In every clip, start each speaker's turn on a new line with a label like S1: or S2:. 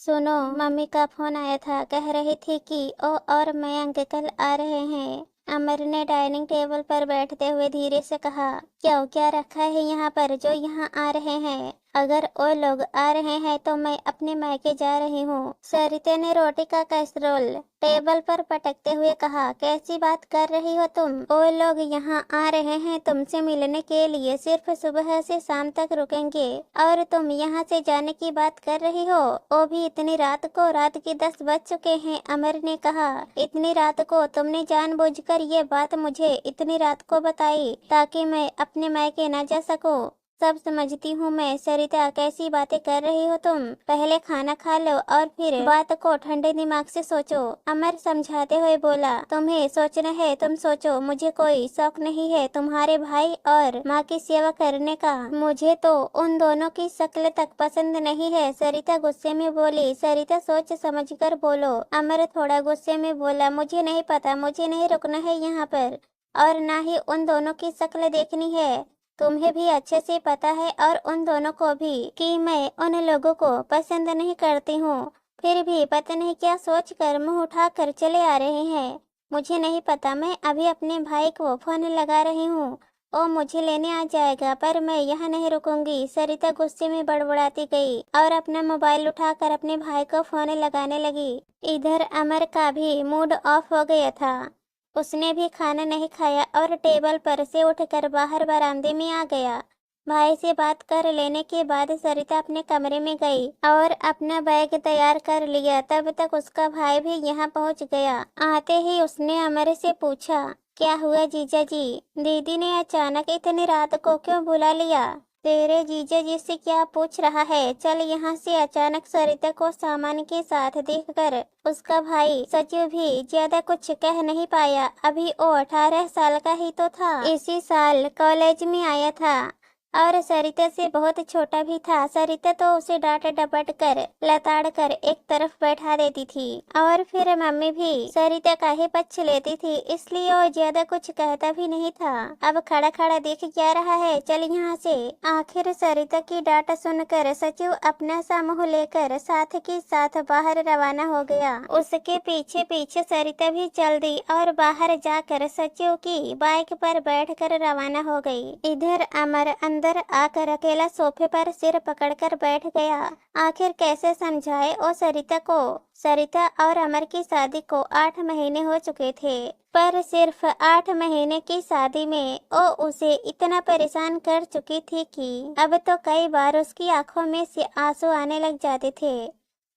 S1: सुनो, मम्मी का फोन आया था। कह रही थी कि ओ और मयंक कल आ रहे हैं। अमर ने डाइनिंग टेबल पर बैठते हुए धीरे से कहा, क्या रखा है यहाँ पर जो यहाँ आ रहे हैं? अगर वो लोग आ रहे हैं तो मैं अपने मायके जा रही हूँ। सरिता ने रोटी का कैसरोल टेबल पर पटकते हुए कहा, कैसी बात कर रही हो तुम? वो लोग यहाँ आ रहे हैं तुमसे मिलने के लिए, सिर्फ सुबह से शाम तक रुकेंगे और तुम यहाँ से जाने की बात कर रही हो, वो भी इतनी रात को। रात के 10 बज चुके हैं। अमर ने कहा, इतनी रात को? तुमने जानबूझकर ये बात मुझे इतनी रात को बताई ताकि मैं अपने मायके न जा सकूं? सब समझती हूँ मैं। सरिता, कैसी बातें कर रही हो तुम? पहले खाना खा लो और फिर बात को ठंडे दिमाग से सोचो। अमर समझाते हुए बोला, तुम्हें सोचना है तुम सोचो, मुझे कोई शौक नहीं है तुम्हारे भाई और माँ की सेवा करने का। मुझे तो उन दोनों की शक्ल तक पसंद नहीं है। सरिता गुस्से में बोली। सरिता, सोच समझ कर बोलो। अमर थोड़ा गुस्से में बोला, मुझे नहीं पता, मुझे नहीं रुकना है यहाँ पर और ना ही उन दोनों की शक्ल देखनी है। तुम्हें भी अच्छे से पता है और उन दोनों को भी कि मैं उन लोगों को पसंद नहीं करती हूँ। फिर भी पता नहीं क्या सोच कर मुँह उठा कर चले आ रहे हैं। मुझे नहीं पता। मैं अभी अपने भाई को फोन लगा रही हूँ, वो मुझे लेने आ जाएगा, पर मैं यहाँ नहीं रुकूंगी। सरिता गुस्से में बड़बड़ाती गई और अपना मोबाइल उठाकर अपने भाई को फोन लगाने लगी। इधर अमर का भी मूड ऑफ हो गया था। उसने भी खाना नहीं खाया और टेबल पर से उठकर बाहर बरामदे में आ गया। भाई से बात कर लेने के बाद सरिता अपने कमरे में गई और अपना बैग तैयार कर लिया। तब तक उसका भाई भी यहाँ पहुँच गया। आते ही उसने अमर से पूछा, क्या हुआ जीजा जी? दीदी ने अचानक इतनी रात को क्यों बुला लिया? तेरे जीजा जी से क्या पूछ रहा है? चल यहाँ से। अचानक सरिता को सामान के साथ देखकर उसका भाई सचिव भी ज्यादा कुछ कह नहीं पाया। अभी वो 18 साल का ही तो था। इसी साल कॉलेज में आया था और सरिता से बहुत छोटा भी था। सरिता तो उसे डांट डपट कर लताड़ कर एक तरफ बैठा देती थी और फिर मम्मी भी सरिता का ही पक्ष लेती थी, इसलिए वो ज्यादा कुछ कहता भी नहीं था। अब खड़ा खड़ा देख क्या रहा है? चल यहाँ से। आखिर सरिता की डांट सुनकर सचिव अपना सा मुँह लेकर साथ के साथ बाहर रवाना हो गया। उसके पीछे पीछे सरिता भी चल दी और बाहर जाकर सचिव की बाइक पर बैठकर रवाना हो गई। इधर अमर अंदर आकर अकेला सोफे पर सिर पकड़कर बैठ गया। आखिर कैसे समझाए ओ सरिता को? सरिता और अमर की शादी को 8 महीने हो चुके थे, पर सिर्फ 8 महीने की शादी में वो उसे इतना परेशान कर चुकी थी कि अब तो कई बार उसकी आंखों में से आंसू आने लग जाते थे।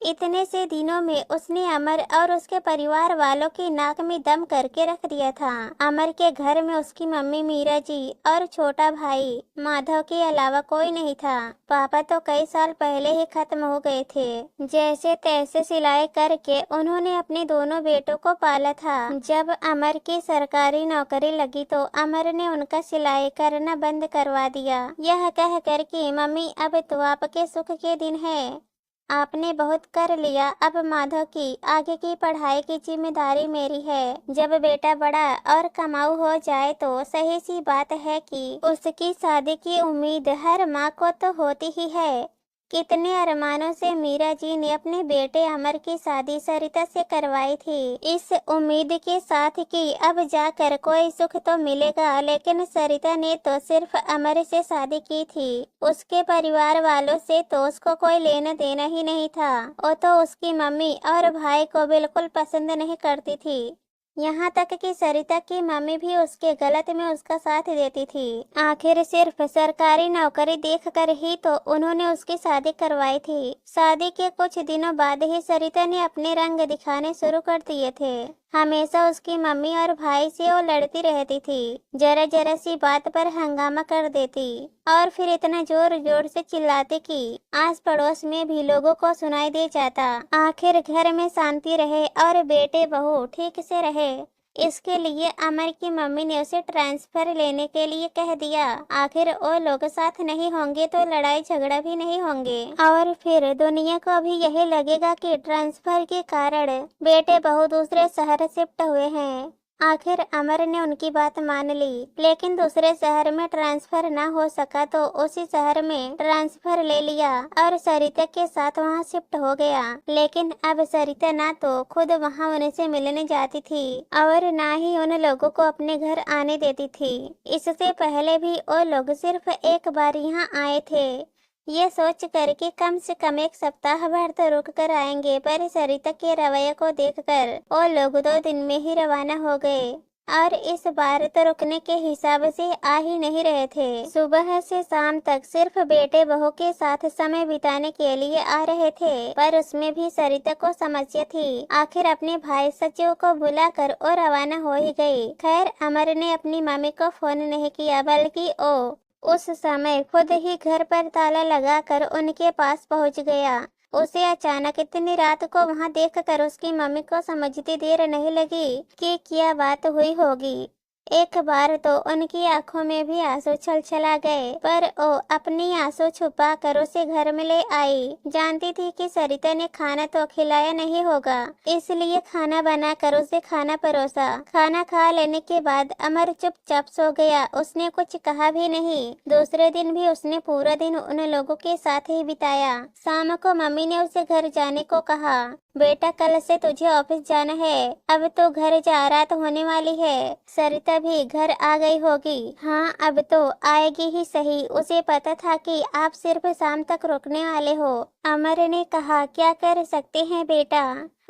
S1: इतने से दिनों में उसने अमर और उसके परिवार वालों की नाक में दम करके रख दिया था। अमर के घर में उसकी मम्मी मीरा जी और छोटा भाई माधव के अलावा कोई नहीं था। पापा तो कई साल पहले ही खत्म हो गए थे। जैसे तैसे सिलाई करके उन्होंने अपने दोनों बेटों को पाला था। जब अमर की सरकारी नौकरी लगी तो अमर ने उनका सिलाई करना बंद करवा दिया, यह कह कर कि मम्मी अब तो आपके सुख के दिन है, आपने बहुत कर लिया, अब माधव की आगे की पढ़ाई की जिम्मेदारी मेरी है। जब बेटा बड़ा और कमाऊ हो जाए तो सही सी बात है कि उसकी शादी की उम्मीद हर माँ को तो होती ही है। कितने अरमानों से मीरा जी ने अपने बेटे अमर की शादी सरिता से करवाई थी, इस उम्मीद के साथ कि अब जाकर कोई सुख तो मिलेगा। लेकिन सरिता ने तो सिर्फ अमर से शादी की थी, उसके परिवार वालों से तो उसको कोई लेना देना ही नहीं था। वो तो उसकी मम्मी और भाई को बिल्कुल पसंद नहीं करती थी, यहाँ तक कि सरिता की मम्मी भी उसके गलत में उसका साथ देती थी। आखिर सिर्फ सरकारी नौकरी देखकर ही तो उन्होंने उसकी शादी करवाई थी। शादी के कुछ दिनों बाद ही सरिता ने अपने रंग दिखाने शुरू कर दिए थे। हमेशा उसकी मम्मी और भाई से वो लड़ती रहती थी, जरा जरा सी बात पर हंगामा कर देती और फिर इतना जोर जोर से चिल्लाती कि आस पड़ोस में भी लोगों को सुनाई दे जाता। आखिर घर में शांति रहे और बेटे बहू ठीक से रहे, इसके लिए अमर की मम्मी ने उसे ट्रांसफर लेने के लिए कह दिया। आखिर वो लोग साथ नहीं होंगे तो लड़ाई झगड़ा भी नहीं होंगे और फिर दुनिया को भी यही लगेगा कि ट्रांसफर के कारण बेटे बहू दूसरे शहर शिफ्ट हुए हैं। आखिर अमर ने उनकी बात मान ली, लेकिन दूसरे शहर में ट्रांसफर ना हो सका तो उसी शहर में ट्रांसफर ले लिया और सरिता के साथ वहां शिफ्ट हो गया। लेकिन अब सरिता ना तो खुद वहां उनसे मिलने जाती थी और ना ही उन लोगों को अपने घर आने देती थी। इससे पहले भी वो लोग सिर्फ एक बार यहाँ आए थे, ये सोच कर कि कम से कम एक सप्ताह भर तो रुक कर आएंगे, पर सरिता के रवैये को देखकर वो लोग 2 दिन में ही रवाना हो गए और इस बार तो रुकने के हिसाब से आ ही नहीं रहे थे। सुबह से शाम तक सिर्फ बेटे बहू के साथ समय बिताने के लिए आ रहे थे, पर उसमें भी सरिता को समस्या थी। आखिर अपने भाई सचिव को बुलाकर वो रवाना हो ही गई। खैर अमर ने अपनी मम्मी को फोन नहीं किया, बल्कि ओ उस समय खुद ही घर पर ताला लगाकर उनके पास पहुंच गया। उसे अचानक इतनी रात को वहां देखकर उसकी मम्मी को समझती देर नहीं लगी कि क्या बात हुई होगी। एक बार तो उनकी आंखों में भी आंसू छलछला गए, पर वो अपनी आंसू छुपा कर उसे घर में ले आई। जानती थी कि सरिता ने खाना तो खिलाया नहीं होगा, इसलिए खाना बनाकर उसे खाना परोसा। खाना खा लेने के बाद अमर चुपचाप सो गया, उसने कुछ कहा भी नहीं। दूसरे दिन भी उसने पूरा दिन उन लोगों के साथ ही बिताया। शाम को मम्मी ने उसे घर जाने को कहा। बेटा कल से तुझे ऑफिस जाना है, अब तो घर जा रात होने वाली है। सरिता भी घर आ गई होगी। हाँ अब तो आएगी ही सही, उसे पता था कि आप सिर्फ शाम तक रुकने वाले हो। अमर ने कहा क्या कर सकते हैं बेटा,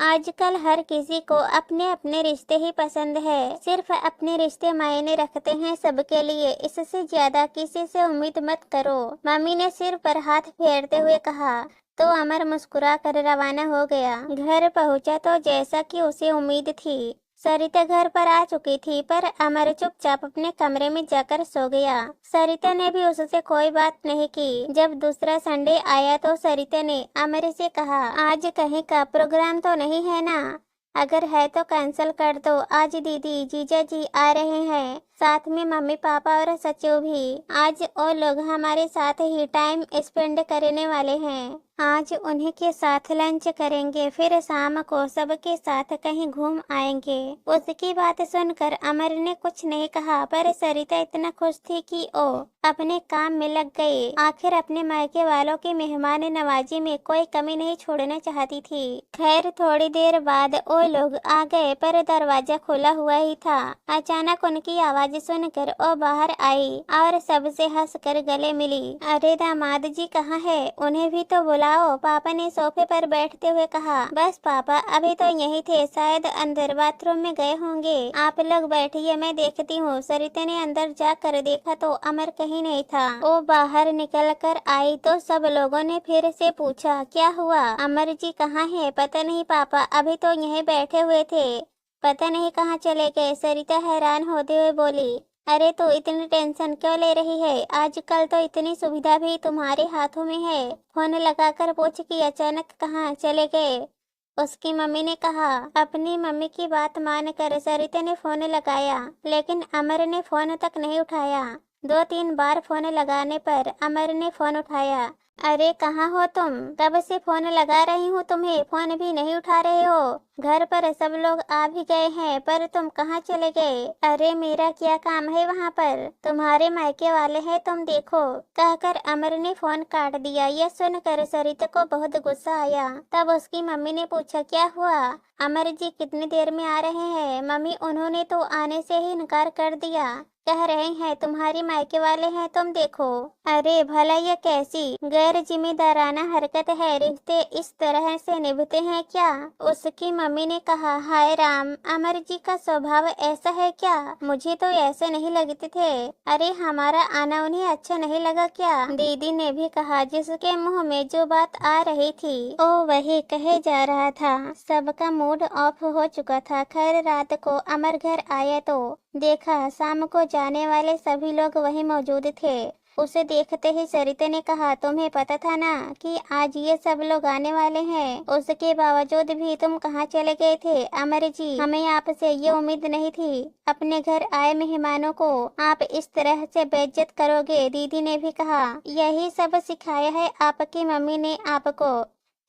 S1: आजकल हर किसी को अपने अपने रिश्ते ही पसंद है, सिर्फ अपने रिश्ते मायने रखते हैं सबके लिए, इससे ज्यादा किसी से उम्मीद मत करो। मम्मी ने सिर पर हाथ फेरते हुए कहा। तो अमर मुस्कुरा कर रवाना हो गया। घर पहुंचा तो जैसा कि उसे उम्मीद थी, सरिता घर पर आ चुकी थी, पर अमर चुपचाप अपने कमरे में जाकर सो गया। सरिता ने भी उससे कोई बात नहीं की। जब दूसरा संडे आया तो सरिता ने अमर से कहा, आज कहीं का प्रोग्राम तो नहीं है ना? अगर है तो कैंसिल कर दो, आज दीदी जीजा जी आ रहे हैं, साथ में मम्मी पापा और सचिव भी। आज वो लोग हमारे साथ ही टाइम स्पेंड करने वाले हैं। आज उन्हीं के साथ लंच करेंगे, फिर शाम को सबके साथ कहीं घूम आएंगे। उसकी बात सुनकर अमर ने कुछ नहीं कहा, पर सरिता इतना खुश थी कि वो अपने काम में लग गई। आखिर अपने मायके वालों की मेहमान नवाजी में कोई कमी नहीं छोड़ना चाहती थी। खैर थोड़ी देर बाद वो लोग आ गए, पर दरवाजा खुला हुआ ही था। अचानक उनकी आवाज सुनकर वो बाहर आई और सबसे हंसकर गले मिली। अरे दामाद जी कहाँ है, उन्हें भी तो बुलाओ, पापा ने सोफे पर बैठते हुए कहा। बस पापा अभी तो यही थे, शायद अंदर बाथरूम में गए होंगे, आप लोग बैठिए मैं देखती हूँ। सरिता ने अंदर जाकर देखा तो अमर कहीं नहीं था। वो बाहर निकल कर आई तो सब लोगों ने फिर से पूछा क्या हुआ, अमर जी कहाँ है? पता नहीं पापा, अभी तो यहीं बैठे हुए थे, पता नहीं कहाँ चले गए। सरिता हैरान होते हुए बोली। अरे तो इतनी टेंशन क्यों ले रही है, आजकल तो इतनी सुविधा भी तुम्हारे हाथों में है। फोन लगाकर पूछ कि अचानक कहाँ चले गए। उसकी मम्मी ने कहा। अपनी मम्मी की बात मानकर सरिता ने फोन लगाया, लेकिन अमर ने फोन तक नहीं उठाया। 2-3 बार फोन लगाने पर अमर ने फोन उठाया। अरे कहाँ हो तुम, कब से फोन लगा रही हूँ तुम्हें, फोन भी नहीं उठा रहे हो। घर पर सब लोग आ भी गए हैं, पर तुम कहाँ चले गए? अरे मेरा क्या काम है वहाँ पर, तुम्हारे मायके वाले हैं तुम देखो, कहकर अमर ने फोन काट दिया। यह सुनकर सरिता को बहुत गुस्सा आया। तब उसकी मम्मी ने पूछा क्या हुआ, अमर जी कितनी देर में आ रहे हैं? मम्मी उन्होंने तो आने से ही इनकार कर दिया, कह रहे हैं तुम्हारी मायके वाले हैं तुम देखो। अरे भला यह कैसी गैर जिम्मेदाराना हरकत है, रिश्ते इस तरह से निभते हैं क्या? उसकी मम्मी ने कहा। हाय राम, अमर जी का स्वभाव ऐसा है क्या? मुझे तो ऐसे नहीं लगते थे। अरे हमारा आना उन्हें अच्छा नहीं लगा क्या? दीदी ने भी कहा। जिसके मुंह में जो बात आ रही थी वो वही कहे जा रहा था। सबका मूड ऑफ हो चुका था। खैर रात को अमर घर आया तो देखा शाम को जाने वाले सभी लोग वहीं मौजूद थे। उसे देखते ही सरिता ने कहा, तुम्हें पता था ना कि आज ये सब लोग आने वाले हैं, उसके बावजूद भी तुम कहाँ चले गए थे? अमर जी, हमें आपसे ये उम्मीद नहीं थी, अपने घर आए मेहमानों को आप इस तरह से बेइज्जत करोगे। दीदी ने भी कहा, यही सब सिखाया है आपकी मम्मी ने आपको,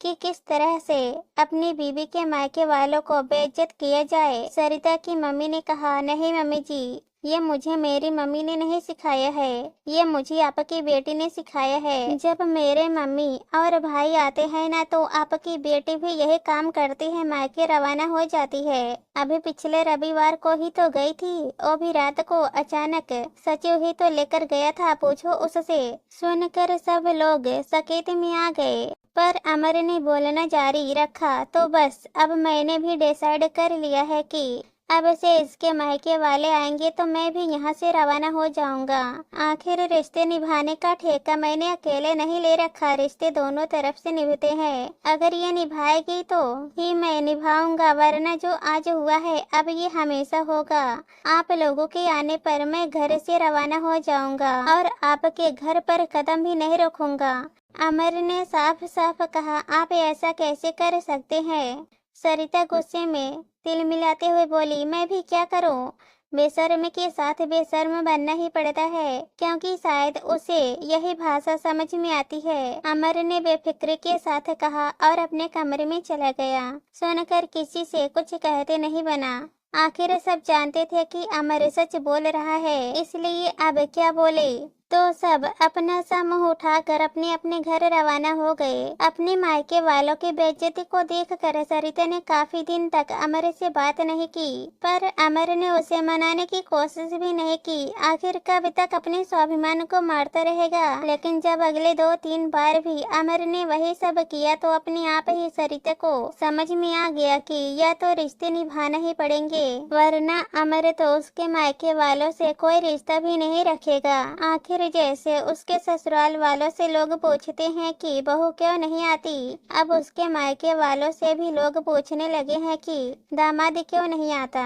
S1: कि किस तरह से अपनी बीवी के मायके वालों को बेइज्जत किया जाए। सरिता की मम्मी ने कहा, नहीं मम्मी जी, ये मुझे मेरी मम्मी ने नहीं सिखाया है, ये मुझे आपकी बेटी ने सिखाया है। जब मेरे मम्मी और भाई आते हैं ना तो आपकी बेटी भी यही काम करती है, मायके रवाना हो जाती है। अभी पिछले रविवार को ही तो गई थी, वो भी रात को अचानक। सचिव ही तो लेकर गया था, पूछो उससे। सुनकर सब लोग सकेत में आ गए, पर अमर ने बोलना जारी रखा। तो बस अब मैंने भी डिसाइड कर लिया है कि अब से इसके मायके वाले आएंगे तो मैं भी यहाँ से रवाना हो जाऊंगा। आखिर रिश्ते निभाने का ठेका मैंने अकेले नहीं ले रखा, रिश्ते दोनों तरफ से निभते हैं। अगर ये निभाएगी तो ही मैं निभाऊंगा, वरना जो आज हुआ है अब ये हमेशा होगा। आप लोगों के आने पर मैं घर से रवाना हो जाऊंगा और आपके घर पर कदम भी नहीं रखूंगा। अमर ने साफ साफ कहा, आप ऐसा कैसे कर सकते हैं? सरिता गुस्से में तिल मिलाते हुए बोली, मैं भी क्या करूं? बेशर्म के साथ बेशर्म बनना ही पड़ता है, क्योंकि शायद उसे यही भाषा समझ में आती है। अमर ने बेफिक्री के साथ कहा और अपने कमरे में चला गया। सुनकर किसी से कुछ कहते नहीं बना। आखिर सब जानते थे कि अमर सच बोल रहा है, इसलिए अब क्या बोले। तो सब अपना सा मुंह उठाकर अपने अपने घर रवाना हो गए। अपने मायके वालों की बेइज्जती को देखकर सरिता ने काफी दिन तक अमर से बात नहीं की, पर अमर ने उसे मनाने की कोशिश भी नहीं की। आखिर कब तक अपने स्वाभिमान को मारता रहेगा? लेकिन जब अगले 2-3 बार भी अमर ने वही सब किया तो अपने आप ही सरिता को समझ में आ गया कि या तो रिश्ते निभाना ही पड़ेंगे, वरना अमर तो उसके मायके वालों से कोई रिश्ता भी नहीं रखेगा। आखिर जैसे उसके ससुराल वालों से लोग पूछते हैं कि बहू क्यों नहीं आती, अब उसके मायके वालों से भी लोग पूछने लगे हैं कि दामाद क्यों नहीं आता।